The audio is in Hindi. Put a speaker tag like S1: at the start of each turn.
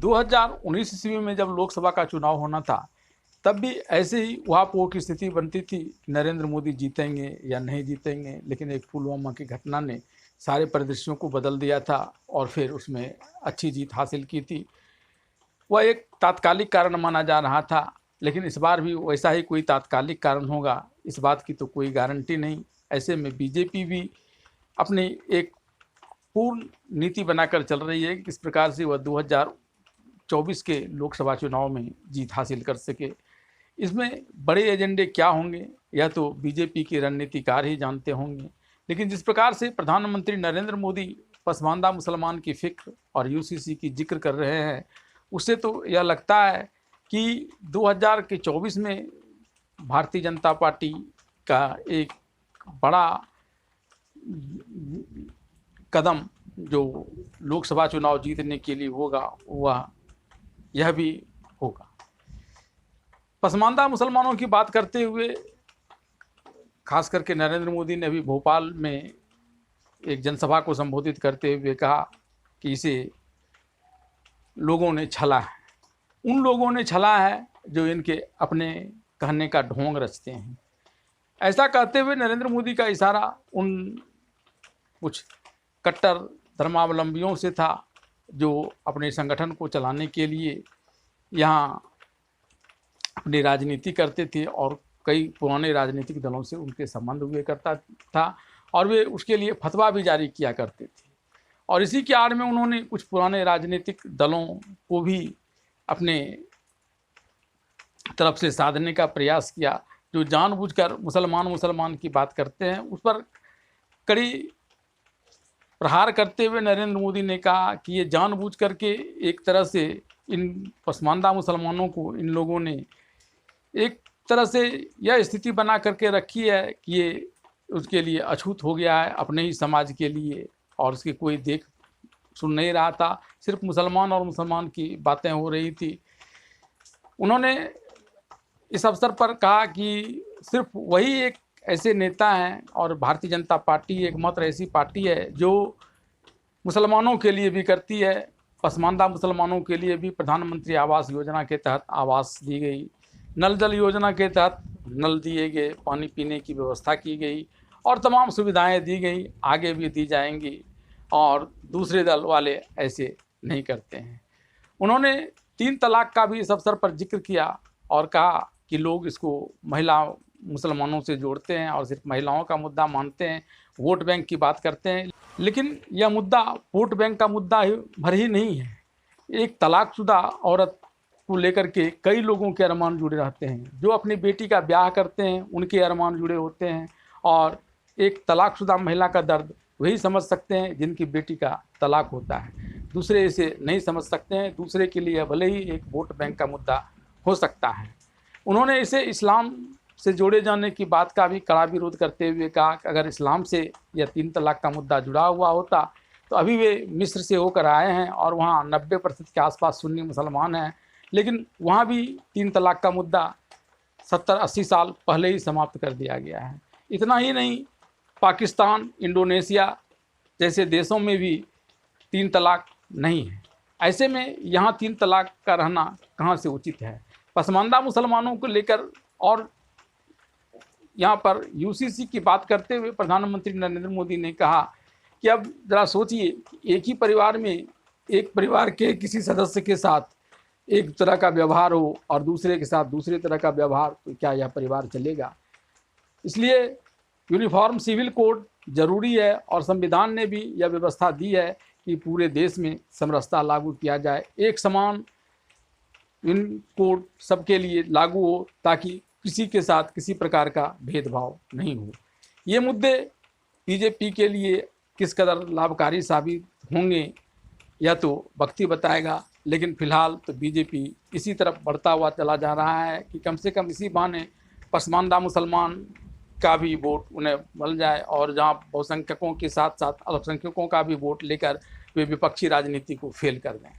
S1: 2019 ईस्वी में जब लोकसभा का चुनाव होना था, तब भी ऐसे ही उहापोह की स्थिति बनती थी, नरेंद्र मोदी जीतेंगे या नहीं जीतेंगे। लेकिन एक पुलवामा की घटना ने सारे परिदृश्यों को बदल दिया था और फिर उसमें अच्छी जीत हासिल की थी। वह एक तात्कालिक कारण माना जा रहा था, लेकिन इस बार भी वैसा ही कोई तात्कालिक कारण होगा, इस बात की तो कोई गारंटी नहीं। ऐसे में बीजेपी भी अपनी एक पूर्ण नीति बनाकर चल रही है कि किस प्रकार से वह 2024 के लोकसभा चुनाव में जीत हासिल कर सके। इसमें बड़े एजेंडे क्या होंगे यह तो बीजेपी के रणनीतिकार ही जानते होंगे, लेकिन जिस प्रकार से प्रधानमंत्री नरेंद्र मोदी पसमानदा मुसलमान की फिक्र और यूसीसी की जिक्र कर रहे हैं, उससे तो यह लगता है कि 2024 में भारतीय जनता पार्टी का एक बड़ा कदम जो लोकसभा चुनाव जीतने के लिए होगा वह यह भी होगा। पसमानदा मुसलमानों की बात करते हुए खास करके नरेंद्र मोदी ने अभी भोपाल में एक जनसभा को संबोधित करते हुए कहा कि इसे लोगों ने छला है, उन लोगों ने छला है जो इनके अपने कहने का ढोंग रचते हैं। ऐसा कहते हुए नरेंद्र मोदी का इशारा उन कुछ कट्टर धर्मावलंबियों से था जो अपने संगठन को चलाने के लिए यहाँ अपनी राजनीति करते थे और कई पुराने राजनीतिक दलों से उनके संबंध हुए करता था और वे उसके लिए फतवा भी जारी किया करते थे। और इसी के आड़ में उन्होंने कुछ पुराने राजनीतिक दलों को भी अपने तरफ से साधने का प्रयास किया, जो जानबूझकर मुसलमान की बात करते हैं। उस पर कड़ी प्रहार करते हुए नरेंद्र मोदी ने कहा कि ये जानबूझ करके एक तरह से इन पसमानदा मुसलमानों को इन लोगों ने एक तरह से यह स्थिति बना करके रखी है कि ये उसके लिए अछूत हो गया है अपने ही समाज के लिए, और उसकी कोई देख सुन नहीं रहा था, सिर्फ मुसलमान की बातें हो रही थी। उन्होंने इस अवसर पर कहा कि सिर्फ वही एक ऐसे नेता हैं और भारतीय जनता पार्टी एकमात्र ऐसी पार्टी है जो मुसलमानों के लिए भी करती है। पसमानदा मुसलमानों के लिए भी प्रधानमंत्री आवास योजना के तहत आवास दी गई, नल जल योजना के तहत नल दिए गए, पानी पीने की व्यवस्था की गई और तमाम सुविधाएं दी गई, आगे भी दी जाएंगी। और दूसरे दल वाले ऐसे नहीं करते हैं। उन्होंने 3 तलाक का भी इस अवसर पर जिक्र किया और कहा कि लोग इसको महिला मुसलमानों से जोड़ते हैं और सिर्फ महिलाओं का मुद्दा मानते हैं, वोट बैंक की बात करते हैं। लेकिन यह मुद्दा वोट बैंक का मुद्दा भर ही नहीं है। एक तलाकशुदा औरत को लेकर के कई लोगों के अरमान जुड़े रहते हैं, जो अपनी बेटी का ब्याह करते हैं उनके अरमान जुड़े होते हैं। और एक तलाकशुदा महिला का दर्द वही समझ सकते हैं जिनकी बेटी का तलाक होता है, दूसरे इसे नहीं समझ सकते हैं। दूसरे के लिए भले ही एक वोट बैंक का मुद्दा हो सकता है। उन्होंने इसे इस्लाम से जोड़े जाने की बात का भी कड़ा विरोध करते हुए कहा कि अगर इस्लाम से यह 3 तलाक का मुद्दा जुड़ा हुआ होता तो अभी वे मिस्र से होकर आए हैं और वहाँ 90% के आसपास सुन्नी मुसलमान हैं, लेकिन वहाँ भी 3 तलाक का मुद्दा 70-80 साल पहले ही समाप्त कर दिया गया है। इतना ही नहीं, पाकिस्तान, इंडोनेशिया जैसे देशों में भी 3 तलाक नहीं है। ऐसे में यहाँ 3 तलाक का रहना कहाँ से उचित है। पसमानदा मुसलमानों को लेकर और यहाँ पर यूसीसी की बात करते हुए प्रधानमंत्री नरेंद्र मोदी ने कहा कि अब ज़रा सोचिए, एक ही परिवार में एक परिवार के किसी सदस्य के साथ एक तरह का व्यवहार हो और दूसरे के साथ दूसरे तरह का व्यवहार, तो क्या यह परिवार चलेगा। इसलिए यूनिफॉर्म सिविल कोड जरूरी है और संविधान ने भी यह व्यवस्था दी है कि पूरे देश में समरसता लागू किया जाए, एक समान इन कोड सबके लिए लागू हो ताकि किसी के साथ किसी प्रकार का भेदभाव नहीं हो। ये मुद्दे बीजेपी के लिए किस कदर लाभकारी साबित होंगे यह तो वक्त ही बताएगा, लेकिन फिलहाल तो बीजेपी इसी तरफ बढ़ता हुआ चला जा रहा है कि कम से कम इसी बहाने पसमानदा मुसलमान का भी वोट उन्हें मिल जाए और जहां बहुसंख्यकों के साथ साथ अल्पसंख्यकों का भी वोट लेकर वे विपक्षी राजनीति को फेल कर दें।